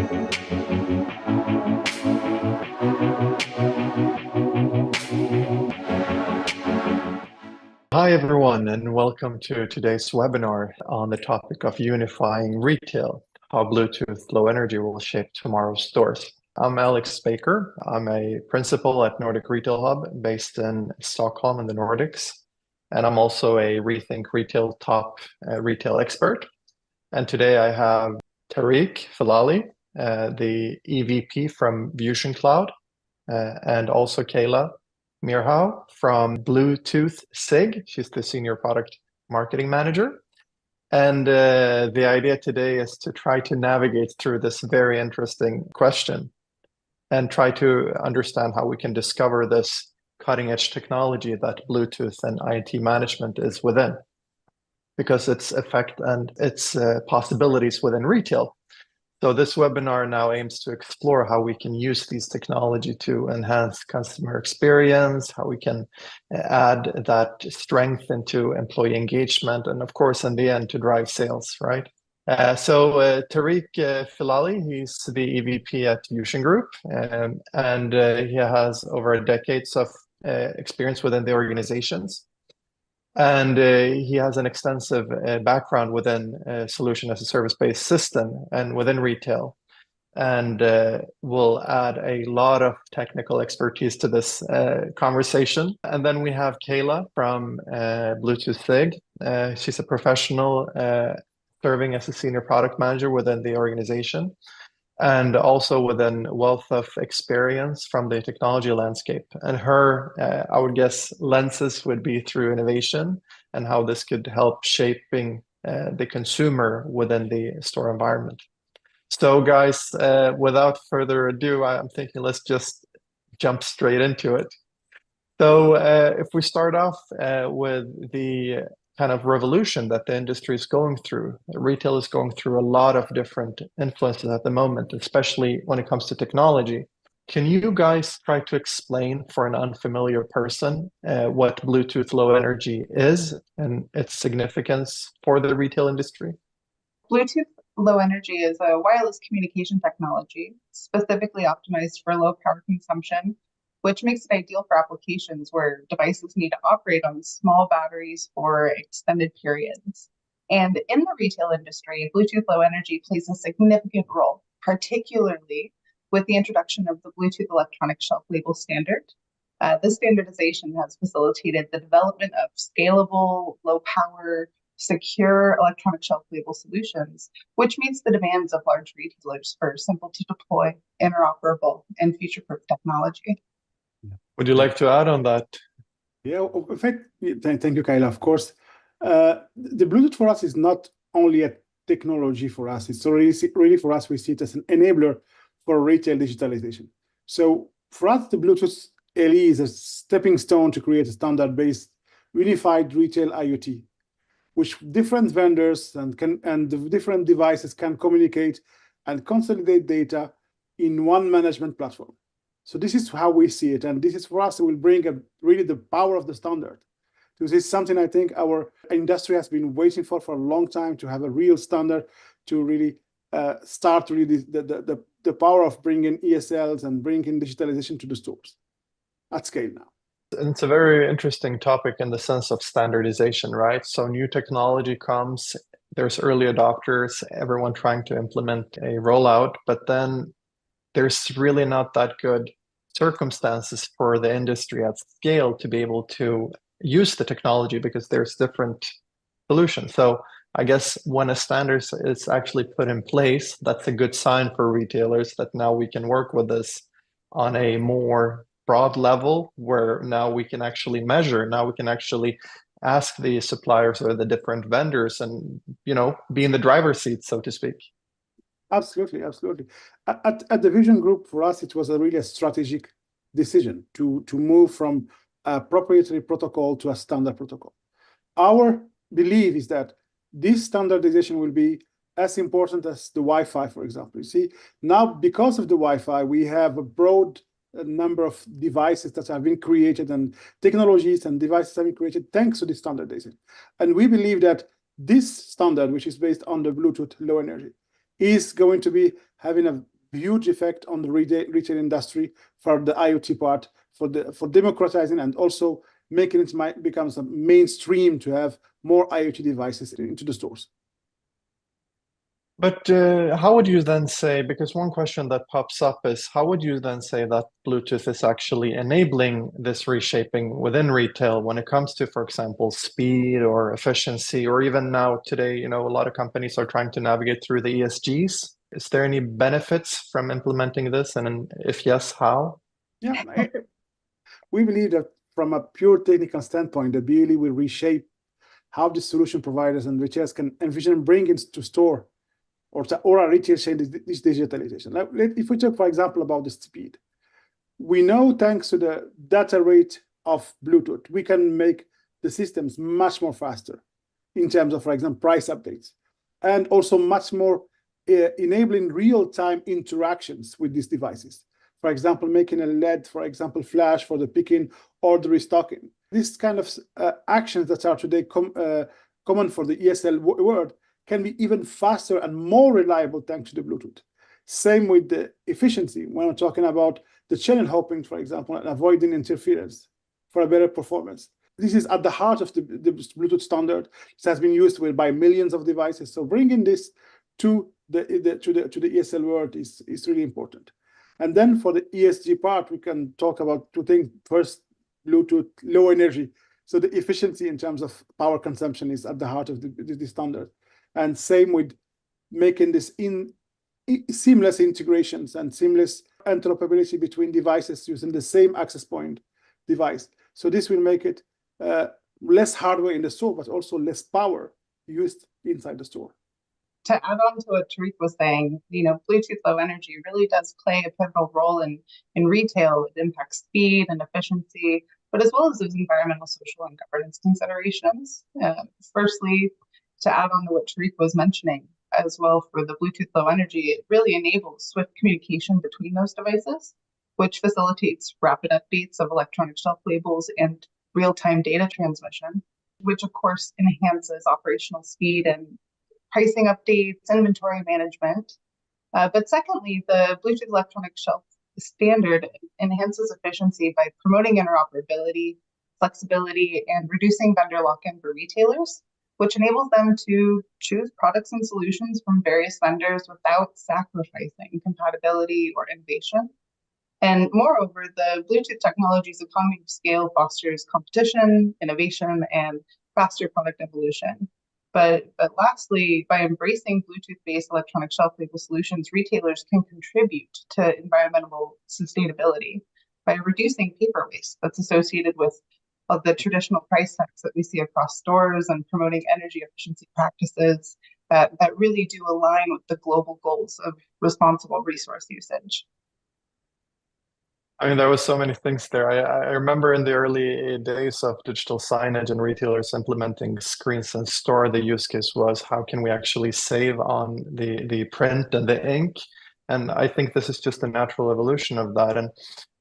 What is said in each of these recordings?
Hi, everyone, and welcome to today's webinar on the topic of unifying retail, how Bluetooth Low Energy will shape tomorrow's stores. I'm Alex Baker. I'm a principal at Nordic Retail Hub based in Stockholm in the Nordics. And I'm also a Rethink Retail top retail expert. And today I have Tarik Filali, the EVP from VusionCloud, and also Kayla Myrhow from Bluetooth SIG. She's the Senior Product Marketing Manager. And the idea today is to try to navigate through this very interesting question and try to understand how we can discover this cutting-edge technology that Bluetooth and IoT management is within, because its effect and its possibilities within retail. So this webinar now aims to explore how we can use these technology to enhance customer experience, how we can add that strength into employee engagement, and of course, in the end, to drive sales, right? Tarik Filali, he's the EVP at VusionGroup, and he has over decades of experience within the organizations. And he has an extensive background within solution as a service-based system and within retail, and will add a lot of technical expertise to this conversation. And then we have Kayla from Bluetooth SIG. She's a professional serving as a senior product manager within the organization, and also within wealth of experience from the technology landscape. And her, I would guess, lenses would be through innovation and how this could help shaping the consumer within the store environment. So guys, without further ado, I'm thinking let's just jump straight into it. So if we start off with the kind of revolution that the industry is going through. Retail is going through a lot of different influences at the moment, especially when it comes to technology. Can you guys try to explain for an unfamiliar person what Bluetooth Low Energy is and its significance for the retail industry? Bluetooth Low Energy is a wireless communication technology specifically optimized for low power consumption, which makes it ideal for applications where devices need to operate on small batteries for extended periods. And in the retail industry, Bluetooth Low Energy plays a significant role, particularly with the introduction of the Bluetooth Electronic Shelf Label Standard. This standardization has facilitated the development of scalable, low-power, secure electronic shelf label solutions, which meets the demands of large retailers for simple-to-deploy, interoperable, and future-proof technology. Would you like to add on that? Yeah, in fact, thank you, Kayla. Of course, the Bluetooth for us is not only a technology for us, it's really for us, we see it as an enabler for retail digitalization. So for us, the Bluetooth LE is a stepping stone to create a standard-based unified retail IoT, which different vendors and the different devices can communicate and consolidate data in one management platform. So this is how we see it, and this is for us, it will bring really the power of the standard. This is something I think our industry has been waiting for a long time, to have a real standard to really start really the power of bringing ESLs and bringing digitalization to the stores at scale now. And it's a very interesting topic in the sense of standardization, right? So new technology comes, there's early adopters, everyone trying to implement a rollout, but then there's really not that good circumstances for the industry at scale to be able to use the technology because there's different solutions. So I guess when a standard is actually put in place, that's a good sign for retailers that now we can work with this on a more broad level, where now we can actually measure, now we can actually ask the suppliers or the different vendors and, you know, be in the driver's seat, so to speak. Absolutely, absolutely. At the VusionGroup, for us, it was really a strategic decision to move from a proprietary protocol to a standard protocol. Our belief is that this standardization will be as important as the Wi-Fi, for example. You see, now because of the Wi-Fi, we have a broad number of devices that have been created and technologies and devices have been created thanks to this standardization. And we believe that this standard, which is based on the Bluetooth Low Energy, is going to be having a huge effect on the retail industry for the IoT part, for democratizing and also making it becomes a mainstream to have more IoT devices into the stores. But how would you then say, because one question that pops up is, how would you then say that Bluetooth is actually enabling this reshaping within retail when it comes to, for example, speed or efficiency, or even now today, a lot of companies are trying to navigate through the ESGs. Is there any benefits from implementing this? And if yes, how? Yeah, we believe that from a pure technical standpoint, the BLE will reshape how the solution providers and retailers can envision and bring into store or a retail chain this digitalization. If we talk, for example, about the speed, we know thanks to the data rate of Bluetooth, we can make the systems much more faster in terms of, for example, price updates, and also much more enabling real-time interactions with these devices. For example, making a LED, for example, flash for the picking or the restocking. These kind of actions that are today common for the ESL world can be even faster and more reliable thanks to the Bluetooth. Same with the efficiency when we're talking about the channel hopping, for example, and avoiding interference for a better performance. This is at the heart of the Bluetooth standard. It has been used by millions of devices. So bringing this to the ESL world is really important. And then for the ESG part, we can talk about two things. First, Bluetooth, low energy. So the efficiency in terms of power consumption is at the heart of the standard. And same with making this seamless integrations and seamless interoperability between devices using the same access point device. So this will make it less hardware in the store, but also less power used inside the store. To add on to what Tarik was saying, Bluetooth Low Energy really does play a pivotal role in retail. It impacts speed and efficiency, but as well as those environmental, social, and governance considerations. Firstly, to add on to what Tarik was mentioning as well for the Bluetooth Low Energy, it really enables swift communication between those devices, which facilitates rapid updates of electronic shelf labels and real-time data transmission, which of course enhances operational speed and pricing updates, inventory management. But secondly, the Bluetooth electronic shelf standard enhances efficiency by promoting interoperability, flexibility, and reducing vendor lock-in for retailers, which enables them to choose products and solutions from various vendors without sacrificing compatibility or innovation. And moreover, the Bluetooth technology's economy of scale fosters competition, innovation, and faster product evolution. But lastly, by embracing Bluetooth-based electronic shelf label solutions, retailers can contribute to environmental sustainability by reducing paper waste that's associated with the traditional price tags that we see across stores and promoting energy efficiency practices that really do align with the global goals of responsible resource usage. I mean, there was so many things there. I remember in the early days of digital signage and retailers implementing screens in store, the use case was how can we actually save on the print and the ink? And I think this is just a natural evolution of that. And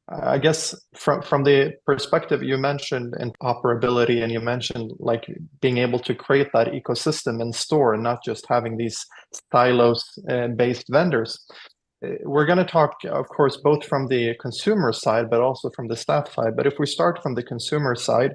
I guess from the perspective you mentioned interoperability, and you mentioned like being able to create that ecosystem in store and not just having these silos based vendors. We're going to talk, of course, both from the consumer side, but also from the staff side. But if we start from the consumer side,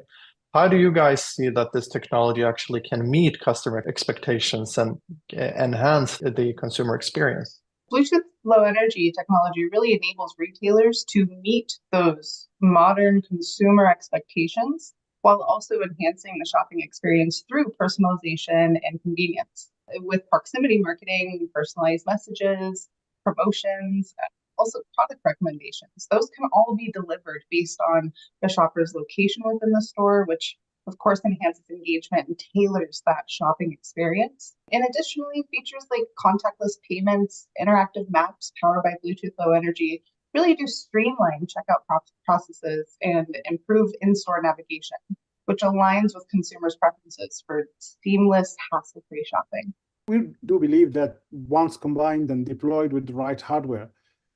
how do you guys see that this technology actually can meet customer expectations and enhance the consumer experience? Bluetooth Low Energy technology really enables retailers to meet those modern consumer expectations while also enhancing the shopping experience through personalization and convenience. With proximity marketing, personalized messages, promotions, also product recommendations. Those can all be delivered based on the shopper's location within the store, which of course enhances engagement and tailors that shopping experience. And additionally, features like contactless payments, interactive maps powered by Bluetooth Low Energy really do streamline checkout processes and improve in-store navigation, which aligns with consumers' preferences for seamless, hassle-free shopping. We do believe that once combined and deployed with the right hardware,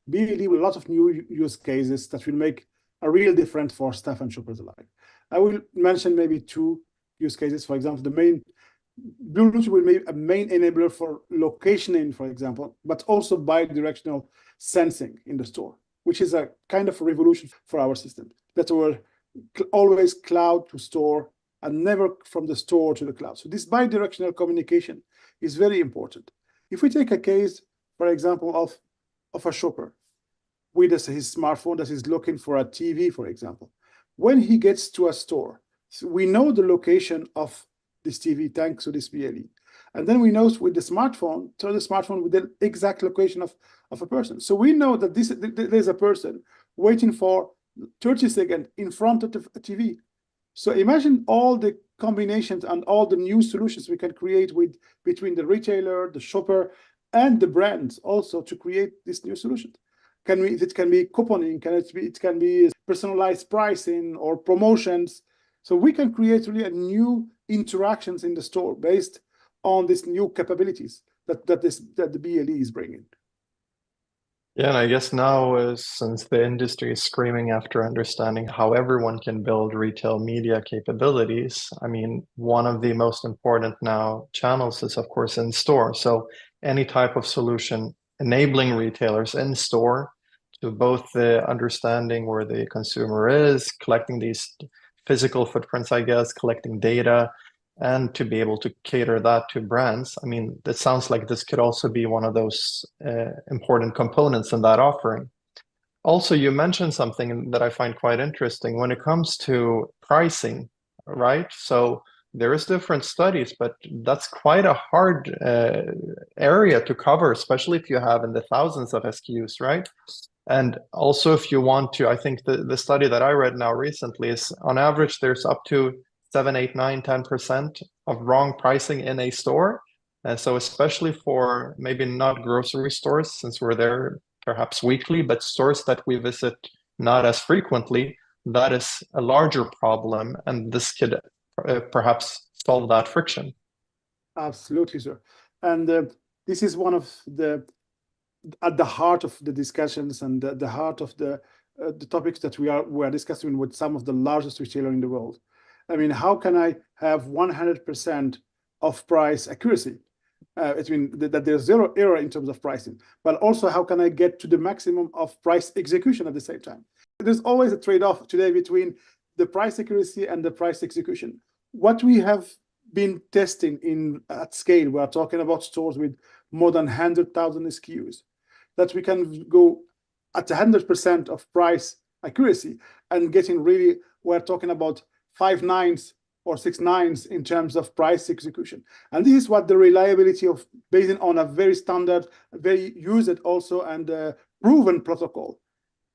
BLE with a lot of new use cases that will make a real difference for staff and shoppers alike. I will mention maybe two use cases. For example, Bluetooth will be a main enabler for locationing, for example, but also bi-directional sensing in the store, which is a kind of a revolution for our system. That we're always cloud to store and never from the store to the cloud. So this bi-directional communication is very important. If we take a case, for example, of a shopper with his smartphone that is looking for a TV, for example, when he gets to a store, so we know the location of this TV thanks to this BLE. And then we know with the smartphone, so the smartphone with the exact location of a person. So we know that there's a person waiting for 30 seconds in front of the TV. So imagine all the combinations and all the new solutions we can create between the retailer, the shopper, and the brands also to create this new solution. It can be couponing, it can be personalized pricing or promotions. So we can create really a new interactions in the store based on these new capabilities that the BLE is bringing. Yeah, and I guess now, since the industry is screaming after understanding how everyone can build retail media capabilities, I mean, one of the most important now channels is, of course, in store. So any type of solution enabling retailers in store to both the understanding where the consumer is, collecting these physical footprints, I guess, collecting data, and to be able to cater that to brands. I mean, it sounds like this could also be one of those important components in that offering. Also, you mentioned something that I find quite interesting when it comes to pricing, right? So there is different studies, but that's quite a hard area to cover, especially if you have in the thousands of SKUs, right? And also if you want to, I think the study that I read now recently is on average, there's up to 7, 8, 9, 10% of wrong pricing in a store. And so especially for maybe not grocery stores, since we're there perhaps weekly, but stores that we visit not as frequently, that is a larger problem. And this could perhaps solve that friction. Absolutely, sir. And this is one of at the heart of the discussions and the heart of the topics that we are discussing with some of the largest retailers in the world. I mean, how can I have 100% of price accuracy? It means that there's zero error in terms of pricing, but also how can I get to the maximum of price execution at the same time? There's always a trade-off today between the price accuracy and the price execution. What we have been testing at scale, we are talking about stores with more than 100,000 SKUs, that we can go at 100% of price accuracy and getting really, we're talking about 5 nines or 6 nines in terms of price execution. And this is what the reliability of based on a very standard, very used also and proven protocol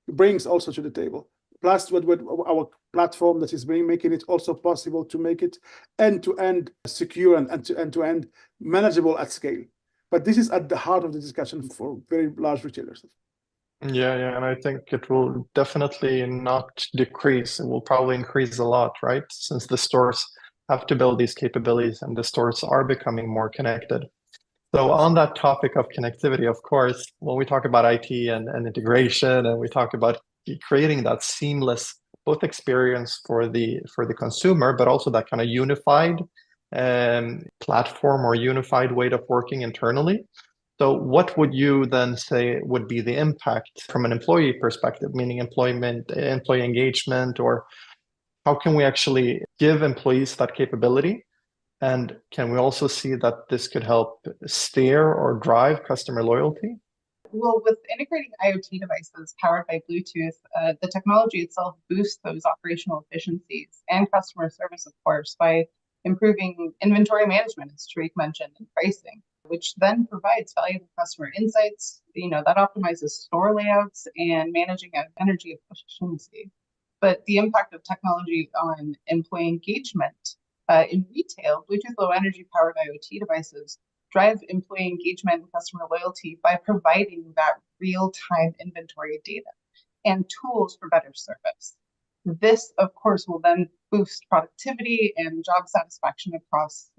brings also to the table. Plus with our platform that is making it also possible to make it end-to-end secure and end-to-end manageable at scale. But this is at the heart of the discussion for very large retailers. Yeah, and I think it will definitely not decrease. It will probably increase a lot, right? Since the stores have to build these capabilities and the stores are becoming more connected. So on that topic of connectivity, of course, when we talk about IT and integration, and we talk about creating that seamless both experience for the consumer, but also that kind of unified platform or unified way of working internally. So what would you then say would be the impact from an employee perspective, meaning employee engagement, or how can we actually give employees that capability? And can we also see that this could help steer or drive customer loyalty? Well, with integrating IoT devices powered by Bluetooth, the technology itself boosts those operational efficiencies and customer service, of course, by improving inventory management, as Tarik mentioned, and pricing, which then provides valuable customer insights, that optimizes store layouts and managing energy efficiency. But the impact of technology on employee engagement in retail, Bluetooth Low Energy powered IoT devices drive employee engagement and customer loyalty by providing that real-time inventory data and tools for better service. This, of course, will then boost productivity and job satisfaction across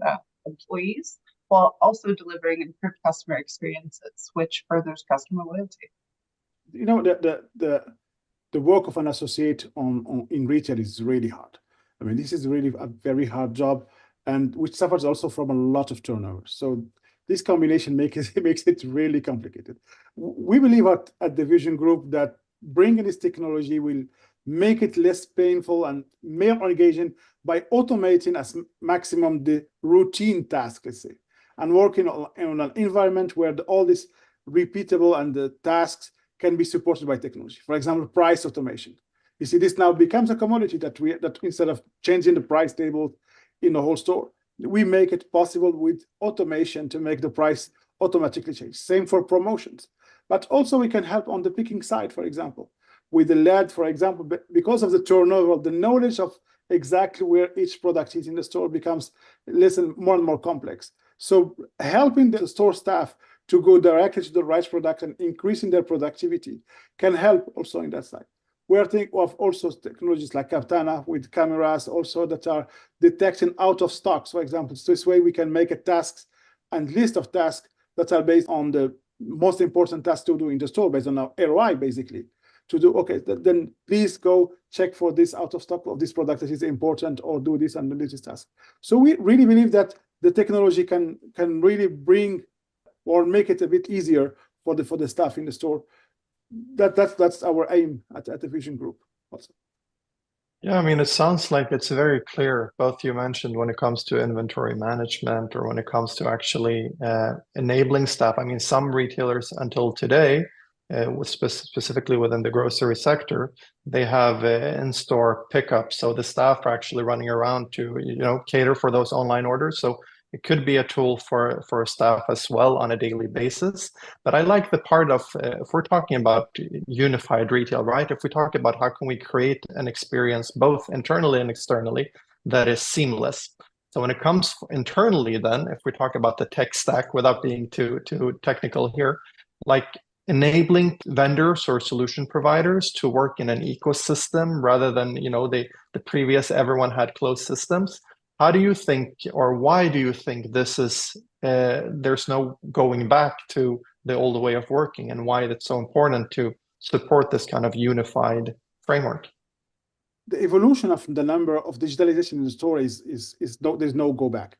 employees, while also delivering improved customer experiences, which furthers customer loyalty. The work of an associate in retail is really hard. I mean, this is really a very hard job, and which suffers also from a lot of turnover. So this combination makes it really complicated. We believe at the VusionGroup that bringing this technology will make it less painful and more engaging by automating as maximum the routine task, let's say, and working on an environment where all this repeatable and the tasks can be supported by technology. For example, price automation. You see, this now becomes a commodity that instead of changing the price table in the whole store, we make it possible with automation to make the price automatically change. Same for promotions. But also we can help on the picking side, for example, with the lead, for example, because of the turnover, the knowledge of exactly where each product is in the store becomes more and more complex. So helping the store staff to go directly to the right product and increasing their productivity can help also in that side. We're thinking of also technologies like Captana with cameras also that are detecting out of stocks, for example. So this way we can make a tasks and list of tasks that are based on the most important tasks to do in the store based on our ROI, basically. To do, okay, then please go check for this out of stock of this product that is important, or do this and do this task. So we really believe that the technology can really bring or make it a bit easier for the staff in the store. That's our aim at the VusionGroup also. Yeah, I mean, it sounds like it's very clear, both you mentioned when it comes to inventory management or when it comes to actually enabling staff. I mean, some retailers until today, specifically within the grocery sector, they have in-store pickup. So the staff are actually running around to, cater for those online orders. So it could be a tool for staff as well on a daily basis. But I like the part of, if we're talking about unified retail, right? If we talk about how can we create an experience both internally and externally that is seamless. So when it comes internally, then, if we talk about the tech stack without being too technical here, like enabling vendors or solution providers to work in an ecosystem rather than, the previous everyone had closed systems. How do you think, or why do you think this is, there's no going back to the old way of working, and why it's so important to support this kind of unified framework? The evolution of the number of digitalization in the store there's no go back.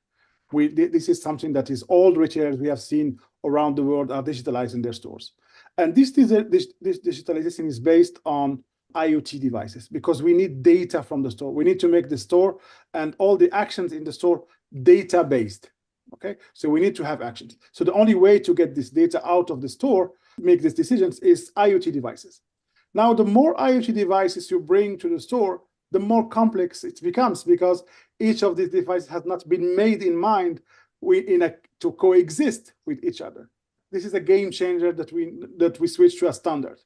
This is something that is all retailers we have seen around the world are digitalizing their stores. And this digitalization is based on IoT devices, because we need data from the store. We need to make the store and all the actions in the store data-based, okay? So we need to have actions. So the only way to get this data out of the store, make these decisions, is IoT devices. Now, the more IoT devices you bring to the store, the more complex it becomes, because each of these devices has not been made in mind to coexist with each other. This is a game changer that we switch to a standard,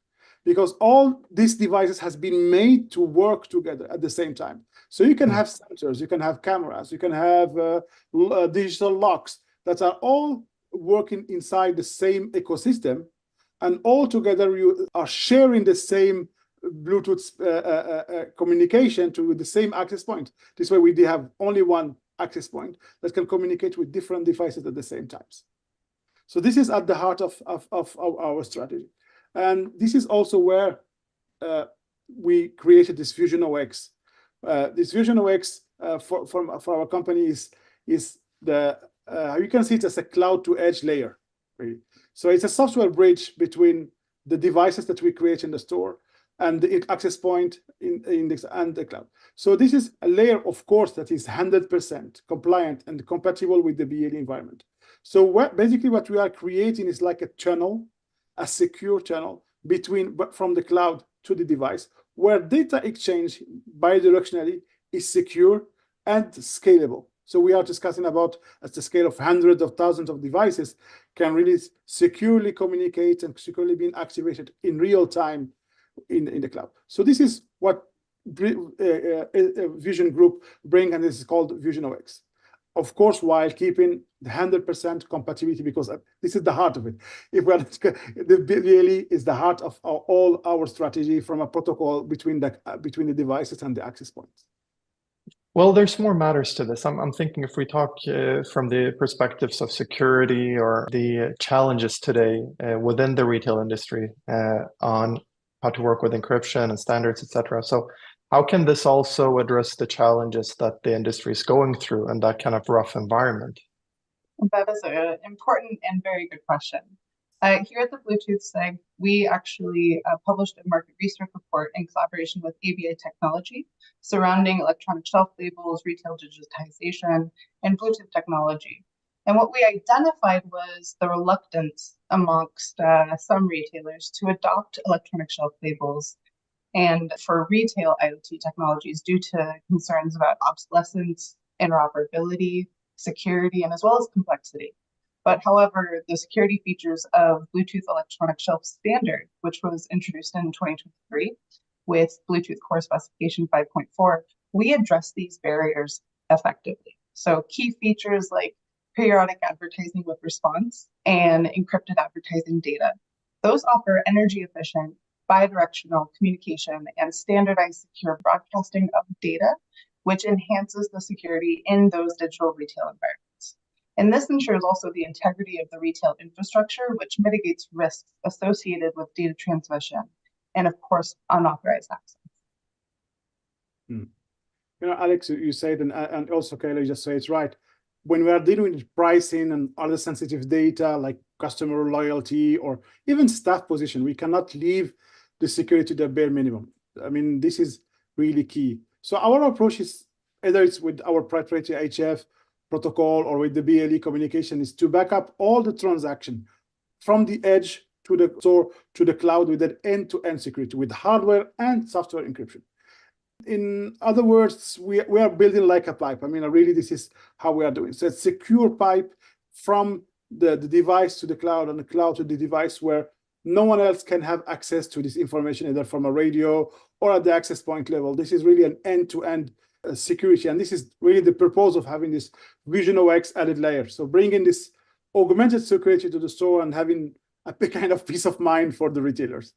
because all these devices has been made to work together at the same time. So you can have sensors, you can have cameras, you can have digital locks that are all working inside the same ecosystem, and all together you are sharing the same Bluetooth communication to the same access point. This way we have only one access point that can communicate with different devices at the same time. So this is at the heart of our strategy. And this is also where we created this VusionOX. This VusionOX for our company is the, you can see it as a cloud to edge layer, really. So it's a software bridge between the devices that we create in the store and the access point in this and the cloud. So this is a layer, of course, that is 100% compliant and compatible with the BLE environment. So basically what we are creating is like a channel, a secure channel from the cloud to the device, where data exchange bidirectionally is secure and scalable. So we are discussing about, at the scale of hundreds of thousands of devices, can really securely communicate and securely being activated in real time in the cloud. So this is what VusionGroup bring, and this is called VusionOX. Of course, while keeping the 100% compatibility, because this is the heart of it. If we are, the BLE is the heart of all our strategy from a protocol between the devices and the access points. Well, there's more matters to this. I'm thinking if we talk from the perspectives of security or the challenges today within the retail industry on how to work with encryption and standards, etc. So how can this also address the challenges that the industry is going through in that kind of rough environment? That is an important and very good question. Here at the Bluetooth SEG, we actually published a market research report in collaboration with ABI Technology surrounding electronic shelf labels, retail digitization, and Bluetooth technology. And what we identified was the reluctance amongst some retailers to adopt electronic shelf labels and for retail IoT technologies due to concerns about obsolescence, interoperability, security, and as well as complexity. But however, the security features of Bluetooth Electronic Shelf Standard, which was introduced in 2023 with Bluetooth Core Specification 5.4, we address these barriers effectively. So key features like periodic advertising with response and encrypted advertising data, those offer energy efficient, bidirectional communication and standardized secure broadcasting of data, which enhances the security in those digital retail environments. And this ensures also the integrity of the retail infrastructure, which mitigates risks associated with data transmission and, of course, unauthorized access. You know, Alex, you said, and also Kayla, you just say it's right. When we are dealing with pricing and other sensitive data like customer loyalty or even staff position, we cannot leave the security to the bare minimum. I mean, this is really key. So our approach is, either it's with our proprietary HF protocol or with the BLE communication, is to back up all the transaction from the edge to the store to the cloud with an end-to-end security with hardware and software encryption. In other words, we are building like a pipe. I mean, really, this is how we are doing. So it's a secure pipe from the device to the cloud and the cloud to the device where no one else can have access to this information, either from a radio or at the access point level. This is really an end-to-end security. And this is really the purpose of having this VusionOX added layer. So bringing this augmented security to the store and having a kind of peace of mind for the retailers.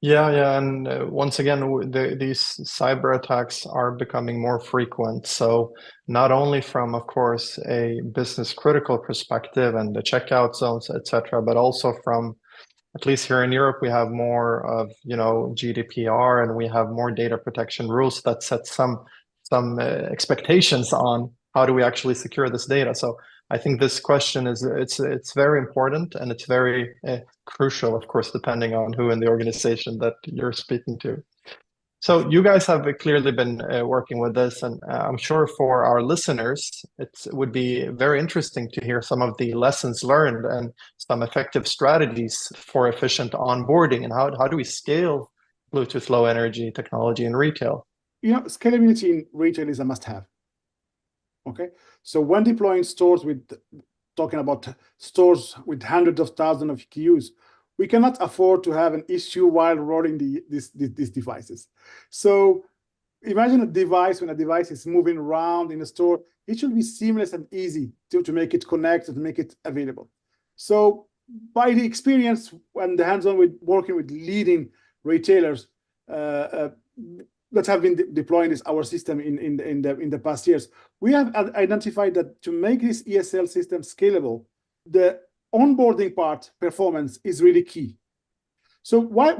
Yeah, and once again, these cyber attacks are becoming more frequent. So not only from, of course, a business critical perspective and the checkout zones, etc., but also from, at least here in Europe, we have more of, GDPR, and we have more data protection rules that set some expectations on how do we actually secure this data. So I think this question it's very important, and it's very crucial, of course, depending on who in the organization that you're speaking to. So you guys have clearly been working with this, and I'm sure for our listeners, it would be very interesting to hear some of the lessons learned and some effective strategies for efficient onboarding, and how do we scale Bluetooth Low Energy technology in retail? Scalability in retail is a must-have. Okay, so when deploying stores talking about stores with hundreds of thousands of EQUs, we cannot afford to have an issue while rolling these devices. So imagine a device, when a device is moving around in a store, it should be seamless and easy to make it connect and make it available. So by the experience and the hands-on with working with leading retailers that have been deploying our system in the past years, we have identified that to make this ESL system scalable, the onboarding part performance is really key. So what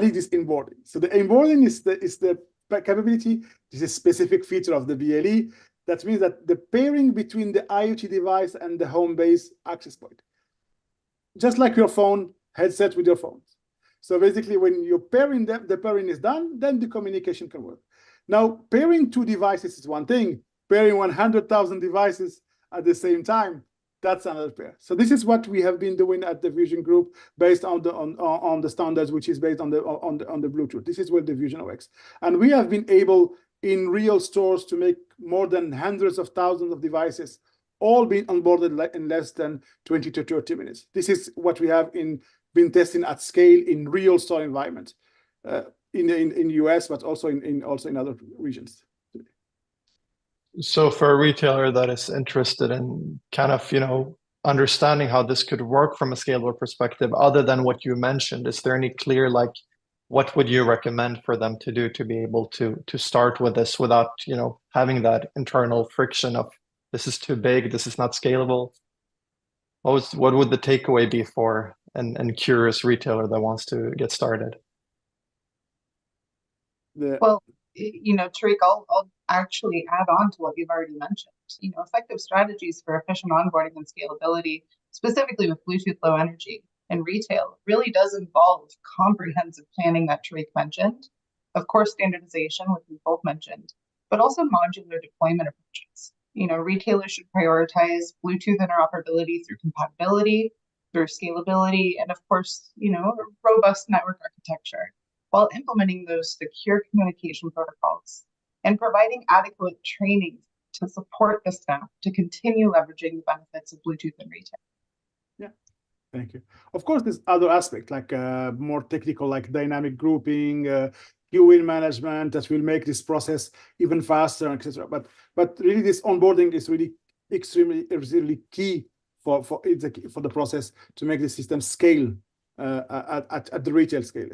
is this onboarding? So the onboarding is the capability. This is a specific feature of the BLE. That means that the pairing between the IoT device and the home base access point, just like your phone headset with your phones. So basically, when you're pairing them, the pairing is done, then the communication can work. Now, pairing two devices is one thing. Pairing 100,000 devices at the same time, that's another pair. So this is what we have been doing at the VusionGroup based on the standards, which is based on the Bluetooth. This is where the VusionOX, and we have been able in real stores to make more than hundreds of thousands of devices, all being onboarded in less than 20 to 30 minutes. This is what we have been testing at scale in real store environments in the US, but also in other regions. So for a retailer that is interested in kind of, understanding how this could work from a scalable perspective, other than what you mentioned, is there any clear, what would you recommend for them to do to be able to start with this without, having that internal friction of this is too big, this is not scalable? What would the takeaway be for an curious retailer that wants to get started? Well, Tarik, I'll actually add on to what you've already mentioned. effective strategies for efficient onboarding and scalability, specifically with Bluetooth Low Energy in retail, really does involve comprehensive planning that Tarik mentioned, of course, standardization, which we both mentioned, but also modular deployment approaches. Retailers should prioritize Bluetooth interoperability through compatibility, through scalability, and of course, robust network architecture, while implementing those secure communication protocols and providing adequate training to support the staff to continue leveraging the benefits of Bluetooth in retail. Yeah, thank you. Of course, there's other aspects like more technical, like dynamic grouping, queuing management that will make this process even faster, etc. But really, this onboarding is really extremely key for the process to make the system scale at the retail scale.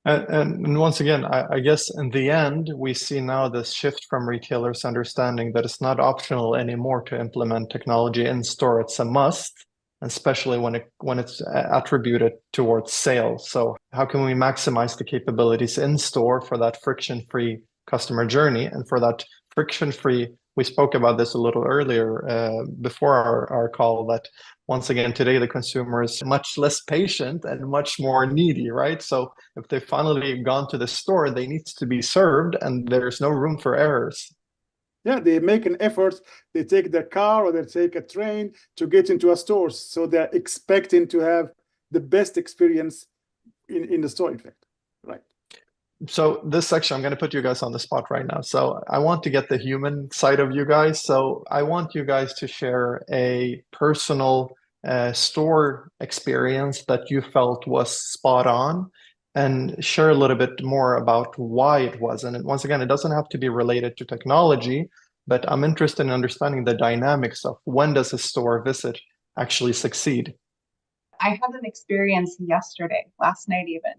And once again, I guess in the end, we see now this shift from retailers understanding that it's not optional anymore to implement technology in store. It's a must, especially when it's attributed towards sales. So how can we maximize the capabilities in store for that friction-free customer journey? And for that friction-free, we spoke about this a little earlier before our call, that once again, today the consumer is much less patient and much more needy, right? So if they've finally gone to the store, they need to be served and there's no room for errors. Yeah, they make an effort. They take their car or they take a train to get into a store. So they're expecting to have the best experience in the store, in fact, right? So this section, I'm going to put you guys on the spot right now. So I want to get the human side of you guys. So I want you guys to share a personal store experience that you felt was spot on, and share a little bit more about why it was. And once again, it doesn't have to be related to technology, but I'm interested in understanding the dynamics of when does a store visit actually succeed? I had an experience yesterday, last night even.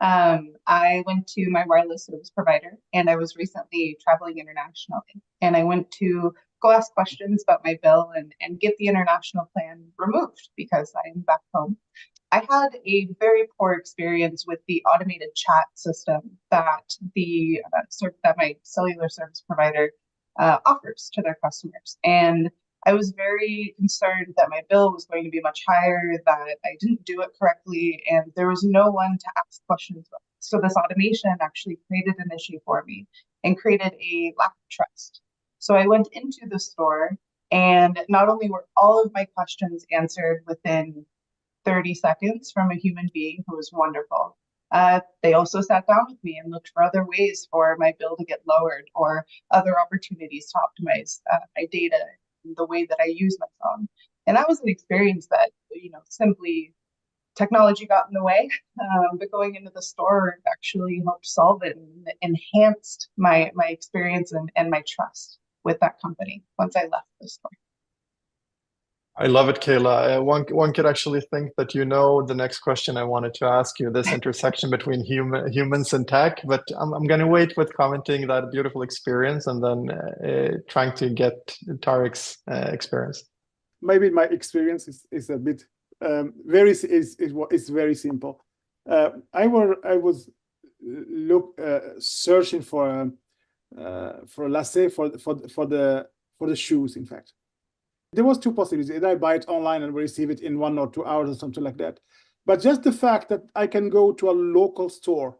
I went to my wireless service provider, and I was recently traveling internationally, and I went to go ask questions about my bill and get the international plan removed because I am back home. I had a very poor experience with the automated chat system that that my cellular service provider offers to their customers, and I was very concerned that my bill was going to be much higher, that I didn't do it correctly, and there was no one to ask questions with. So this automation actually created an issue for me and created a lack of trust. So I went into the store, and not only were all of my questions answered within 30 seconds from a human being who was wonderful, they also sat down with me and looked for other ways for my bill to get lowered or other opportunities to optimize my data, the way that I use my phone. And that was an experience that, simply technology got in the way, but going into the store actually helped solve it and enhanced my experience and my trust with that company once I left the store. I love it, Kayla. One could actually think that the next question I wanted to ask you, this intersection between humans and tech, but I'm going to wait with commenting that beautiful experience and then trying to get Tarik's experience. Maybe my experience is a bit very simple. I was searching for let's say for the shoes, in fact. There was two possibilities. Either I buy it online and receive it in 1 or 2 hours or something like that. But just the fact that I can go to a local store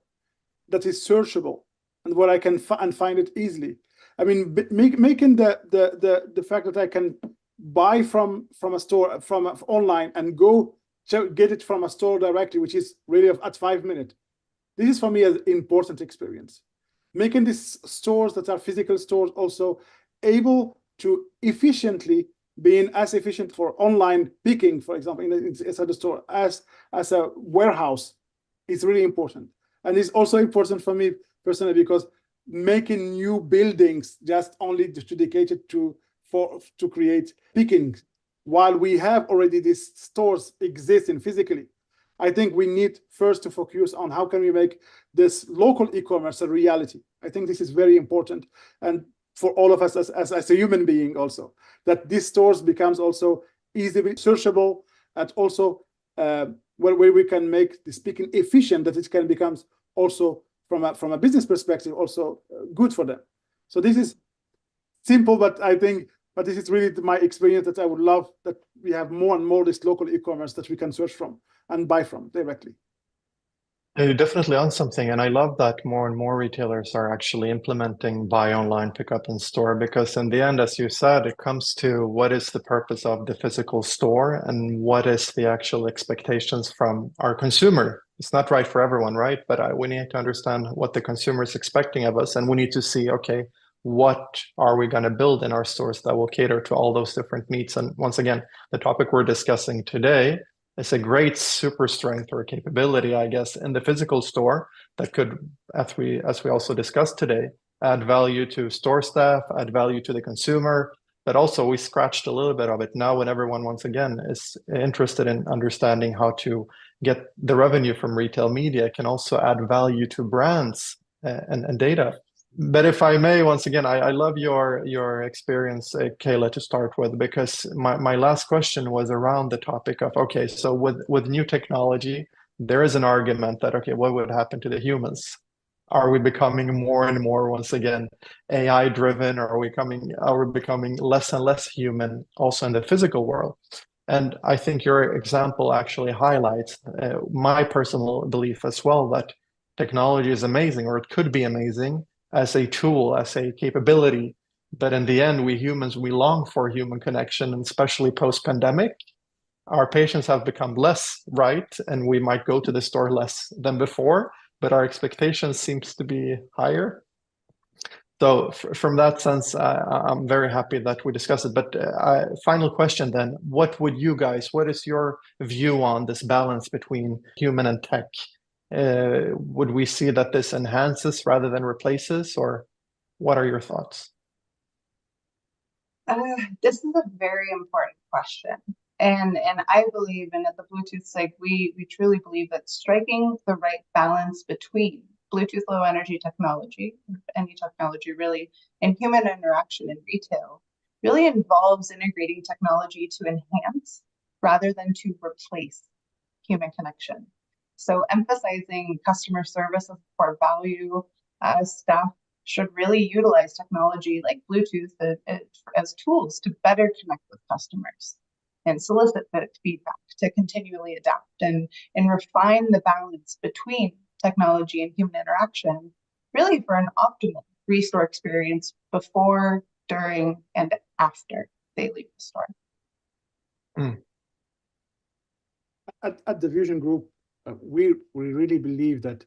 that is searchable and where I can find it easily. I mean, making the fact that I can buy from a store online and go get it from a store directly, which is really at 5 minutes. This is for me an important experience. Making these stores that are physical stores also able to efficiently being as efficient for online picking, for example, inside the store as a warehouse is really important. And it's also important for me personally because making new buildings just only dedicated to create picking, while we have already these stores existing physically, I think we need first to focus on how can we make this local e-commerce a reality. I think this is very important. And for all of us as a human being also, that these stores becomes also easily searchable and also where we can make the picking efficient, that it can becomes also from a business perspective also good for them. So this is simple, but I think, but this is really my experience that I would love that we have more and more this local e-commerce that we can search from and buy from directly. You're definitely on something, and I love that more and more retailers are actually implementing buy online, pick up in store, because in the end, as you said, it comes to what is the purpose of the physical store and what is the actual expectations from our consumer. It's not right for everyone, right? But we need to understand what the consumer is expecting of us, and we need to see, okay, what are we going to build in our stores that will cater to all those different needs? And once again, the topic we're discussing today, it's a great super strength or capability, I guess, in the physical store that could, as we also discussed today, add value to store staff, add value to the consumer. But also we scratched a little bit of it now when everyone, once again, is interested in understanding how to get the revenue from retail media, can also add value to brands and data. But if I may, once again, I love your experience, Kayla, to start with, because my last question was around the topic of, okay, so with new technology, there is an argument that, okay, what would happen to the humans? Are we becoming more and more, once again, AI driven, or are we becoming less and less human also in the physical world? And I think your example actually highlights my personal belief as well, that technology is amazing, or it could be amazing as a tool, as a capability. But in the end, we humans, we long for human connection, and especially post-pandemic, our patients have become less, right? And we might go to the store less than before, but our expectations seems to be higher. So from that sense, I'm very happy that we discussed it. But final question then, what is your view on this balance between human and tech? Would we see that this enhances rather than replaces, or what are your thoughts? This is a very important question. And I believe, and at the Bluetooth site, we truly believe that striking the right balance between Bluetooth low energy technology, any technology really, and human interaction in retail really involves integrating technology to enhance rather than to replace human connection. So emphasizing customer service as core value, staff should really utilize technology like Bluetooth as tools to better connect with customers and solicit feedback, to continually adapt and refine the balance between technology and human interaction, really for an optimal restore experience before, during, and after they leave the store. At the VusionGroup, we really believe that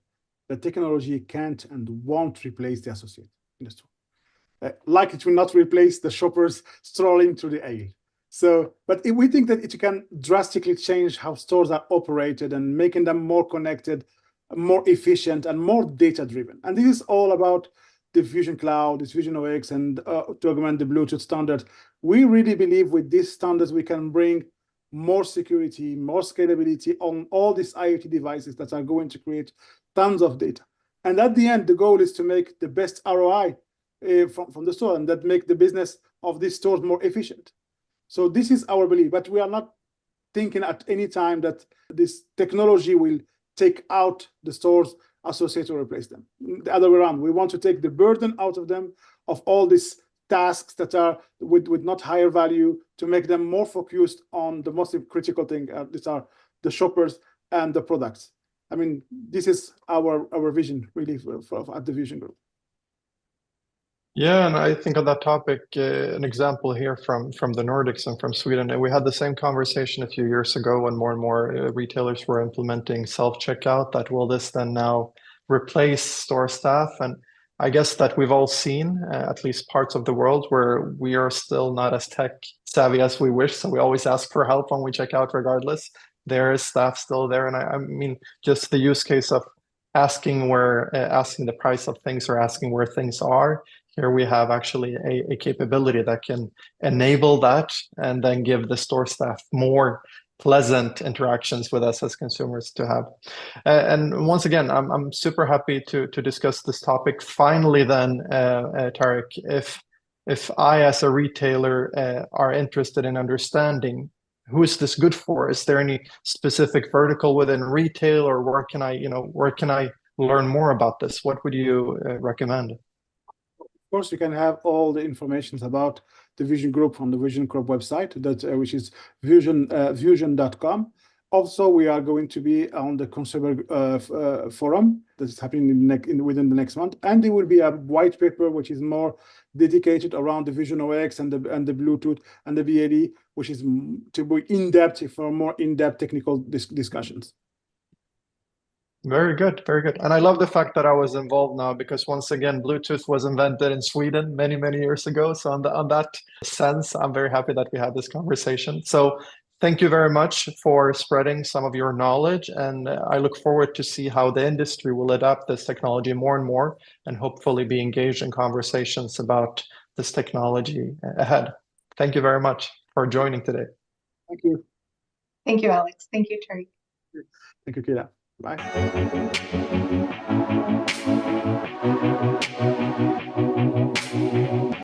the technology can't and won't replace the associate in the store. Like it will not replace the shoppers strolling through the aisle. So, but we think that it can drastically change how stores are operated and making them more connected, more efficient, and more data-driven. And this is all about the VusionCloud, this VusionOX, and to augment the Bluetooth standard. We really believe with these standards, we can bring more security, more scalability on all these IoT devices that are going to create tons of data. And at the end, the goal is to make the best ROI from the store, and that make the business of these stores more efficient. So this is our belief, but we are not thinking at any time that this technology will take out the stores associated or replace them. The other way around, we want to take the burden out of them, of all these tasks that are with not higher value, to make them more focused on the most critical thing. These are the shoppers and the products. I mean, this is our vision really at the VusionGroup. Yeah, and I think on that topic, an example here from the Nordics and from Sweden, and we had the same conversation a few years ago when more and more retailers were implementing self-checkout, that will this then now replace store staff? And I guess that we've all seen at least parts of the world where we are still not as tech savvy as we wish, so we always ask for help when we check out regardless. There is staff still there, and I mean, just the use case of asking the price of things or asking where things are. Here we have actually a capability that can enable that and then give the store staff more pleasant interactions with us as consumers to have. And once again, I'm super happy to discuss this topic. Finally then, Tarik, if I as a retailer are interested in understanding who is this good for, is there any specific vertical within retail, or where can I learn more about this? What would you recommend? course, you can have all the information about the VusionGroup on the VusionGroup website, which is vusion.com. Also, we are going to be on the consumer forum that is happening within the next month, and there will be a white paper which is more dedicated around the Vision OX and the Bluetooth and the BLE, which is to be in-depth for more in-depth technical discussions. Very good, very good. And I love the fact that I was involved now because once again, Bluetooth was invented in Sweden many, many years ago. So on that sense, I'm very happy that we had this conversation. So thank you very much for spreading some of your knowledge. And I look forward to see how the industry will adapt this technology more and more and hopefully be engaged in conversations about this technology ahead. Thank you very much for joining today. Thank you. Thank you, Alex. Thank you, Tarik. Thank you, Kayla. Bye.